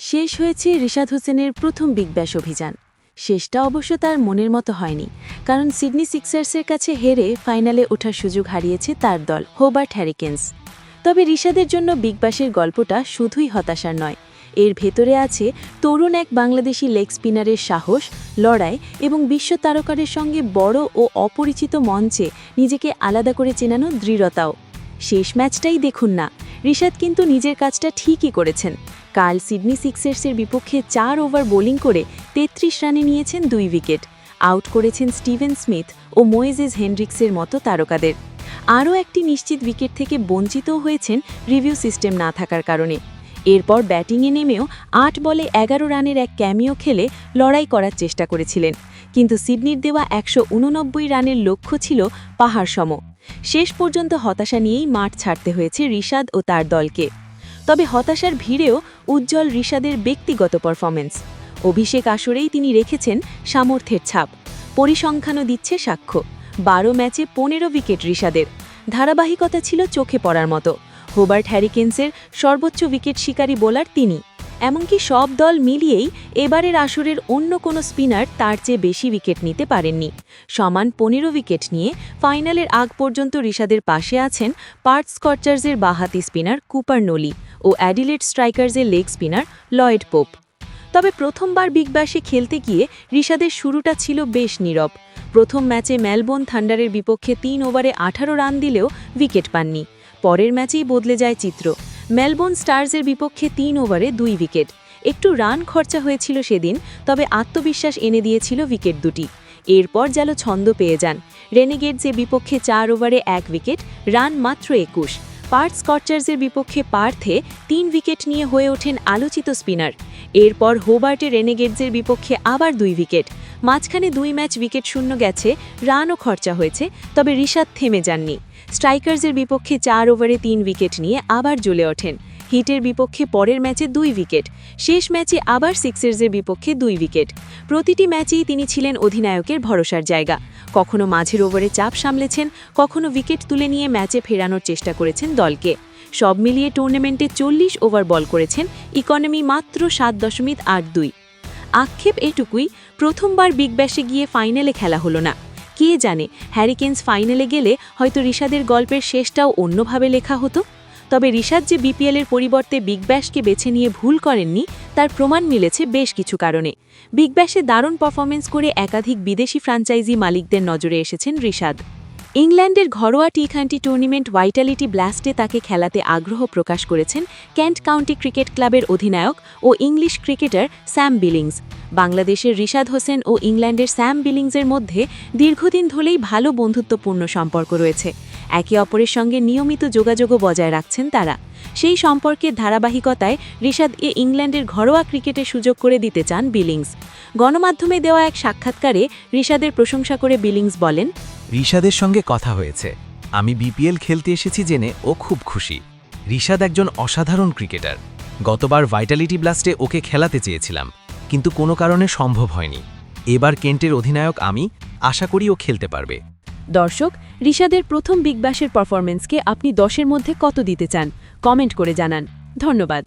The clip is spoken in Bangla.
শেষ হয়েছে রিশাদ হোসেনের প্রথম বিগ ব্যাশ অভিযান। শেষটা অবশ্য তার মনের মতো হয়নি, কারণ সিডনি সিক্সার্সের কাছে হেরে ফাইনালে ওঠার সুযোগ হারিয়েছে তার দল হোবার্ট হ্যারিকেন্স। তবে রিশাদের জন্য বিগ ব্যাশের গল্পটা শুধুই হতাশার নয়, এর ভেতরে আছে তরুণ এক বাংলাদেশি লেগ স্পিনারের সাহস, লড়াই এবং বিশ্ব তারকাদের সঙ্গে বড় ও অপরিচিত মঞ্চে নিজেকে আলাদা করে চেনানো দৃঢ়তাও। শেষ ম্যাচটাই দেখুন না, রিশাদ কিন্তু নিজের কাজটা ঠিকই করেছেন। কাল সিডনি সিক্সার্সের বিপক্ষে 4 ওভার বোলিং করে 33 রানে নিয়েছেন 2 উইকেট, আউট করেছেন স্টিভেন স্মিথ ও মোয়েজেস হেনড্রিক্সের মতো তারকাদের। আরও একটি নিশ্চিত উইকেট থেকে বঞ্চিতও হয়েছেন রিভিউ সিস্টেম না থাকার কারণে। এরপর ব্যাটিংয়ে নেমেও 8 বলে 11 রানের এক ক্যামিও খেলে লড়াই করার চেষ্টা করেছিলেন, কিন্তু সিডনির দেওয়া 189 রানের লক্ষ্য ছিল পাহাড় সম। শেষ পর্যন্ত হতাশা নিয়েই মাঠ ছাড়তে হয়েছে রিশাদ ও তার দলকে। তবে হতাশার ভিড়েও উজ্জ্বল রিশাদের ব্যক্তিগত পারফরমেন্স। অভিষেক আসরেই তিনি রেখেছেন সামর্থ্যের ছাপ, পরিসংখ্যানও দিচ্ছে সাক্ষ্য। 12 ম্যাচে 15 উইকেট রিশাদের, ধারাবাহিকতা ছিল চোখে পড়ার মতো। হোবার্ট হ্যারিকেন্সের সর্বোচ্চ উইকেট শিকারী বোলার তিনি। এমনকি সব দল মিলিয়েই এবারের আসরের অন্য কোনো স্পিনার তার চেয়ে বেশি উইকেট নিতে পারেননি। সমান 15 উইকেট নিয়ে ফাইনালের আগ পর্যন্ত রিশাদের পাশে আছেন পার্থ স্কচার্সের বাঁহাতি স্পিনার কুপার নোলি ও অ্যাডিলেড স্ট্রাইকার্সের লেগ স্পিনার লয়েড পোপ। তবে প্রথমবার বিগ ব্যাশে খেলতে গিয়ে রিশাদের শুরুটা ছিল বেশ নীরব। প্রথম ম্যাচে মেলবোর্ন থান্ডারের বিপক্ষে 3 ওভারে 18 রান দিলেও উইকেট পাননি। পরের ম্যাচেই বদলে যায় চিত্র। মেলবোর্ন স্টার্সের বিপক্ষে 3 ওভারে 2 উইকেট। একটু রান খরচা হয়েছিল সেদিন, তবে আত্মবিশ্বাস এনে দিয়েছিল উইকেট দুটি। এরপর যেন ছন্দ পেয়ে যান। রেনেগেডসের বিপক্ষে 4 ওভারে 1 উইকেট, রান মাত্র 21। পার্থ স্কচার্সের বিপক্ষে পার্থে 3 উইকেট নিয়ে হয়ে ওঠেন আলোচিত স্পিনার। এরপর হোবার্টে রেনেগেডসের বিপক্ষে আবার 2 উইকেট। মাঝখানে 2 ম্যাচ উইকেট শূন্য গেছে, রানও খরচা হয়েছে, তবে রিশাদ থেমে যাননি। স্ট্রাইকার্সের বিপক্ষে 4 ওভারে 3 উইকেট নিয়ে আবার জ্বলে ওঠেন। হিটের বিপক্ষে পরের ম্যাচে 2 উইকেট, শেষ ম্যাচে আবার সিক্সার্সের বিপক্ষে 2 উইকেট। প্রতিটি ম্যাচেই তিনি ছিলেন অধিনায়কের ভরসার জায়গা। কখনো মাঝের ওভারে চাপ সামলেছেন, কখনো উইকেট তুলে নিয়ে ম্যাচে ফেরানোর চেষ্টা করেছেন দলকে। সব মিলিয়ে টুর্নামেন্টে 40 ওভার বল করেছেন, ইকোনমি মাত্র 7.82। আক্ষেপ এটুকুই, প্রথমবার বিগ ব্যাশে গিয়ে ফাইনালে খেলা হলো না। কে জানে, হ্যারিকেন্স ফাইনালে গেলে হয়তো রিশাদের গল্পের শেষটাও অন্যভাবে লেখা হতো। তবে রিশাদ যে বিপিএলের পরিবর্তে বিগ ব্যাশকে বেছে নিয়ে ভুল করেননি, তার প্রমাণ মিলেছে বেশ কিছু কারণে। বিগ ব্যাশে দারুণ পারফরমেন্স করে একাধিক বিদেশি ফ্র্যাঞ্চাইজি মালিকদের নজরে এসেছেন রিশাদ। ইংল্যান্ডের ঘরোয়া টি20 টুর্নামেন্ট ভাইটালিটি ব্লাস্টে তাকে খেলাতে আগ্রহ প্রকাশ করেছেন কেন্ট কাউন্টি ক্রিকেট ক্লাবের অধিনায়ক ও ইংলিশ ক্রিকেটার স্যাম বিলিংস। বাংলাদেশের রিশাদ হোসেন ও ইংল্যান্ডের স্যাম বিলিংসের মধ্যে দীর্ঘদিন ধরেই ভালো বন্ধুত্বপূর্ণ সম্পর্ক রয়েছে। একে অপরের সঙ্গে নিয়মিত যোগাযোগও বজায় রাখছেন তারা। সেই সম্পর্কের ধারাবাহিকতায় রিশাদ ইংল্যান্ডের ঘরোয়া ক্রিকেটে সুযোগ করে দিতে চান বিলিংস। গণমাধ্যমে দেওয়া এক সাক্ষাৎকারে রিশাদের প্রশংসা করে বিলিংস বলেন, রিশাদের সঙ্গে কথা হয়েছে। আমি বিপিএল খেলতে এসেছি জেনে ও খুব খুশি। রিশাদ একজন অসাধারণ ক্রিকেটার। গতবার ভাইটালিটি ব্লাস্টে ওকে খেলাতে চেয়েছিলাম, কিন্তু কোনো কারণে সম্ভব হয়নি। এবার কেন্টের অধিনায়ক আমি, আশা করি ও খেলতে পারবে। দর্শক, রিশাদের প্রথম বিগ ব্যাশের পারফরমেন্সকে আপনি 10-এর মধ্যে কত দিতে চান? কমেন্ট করে জানান। ধন্যবাদ।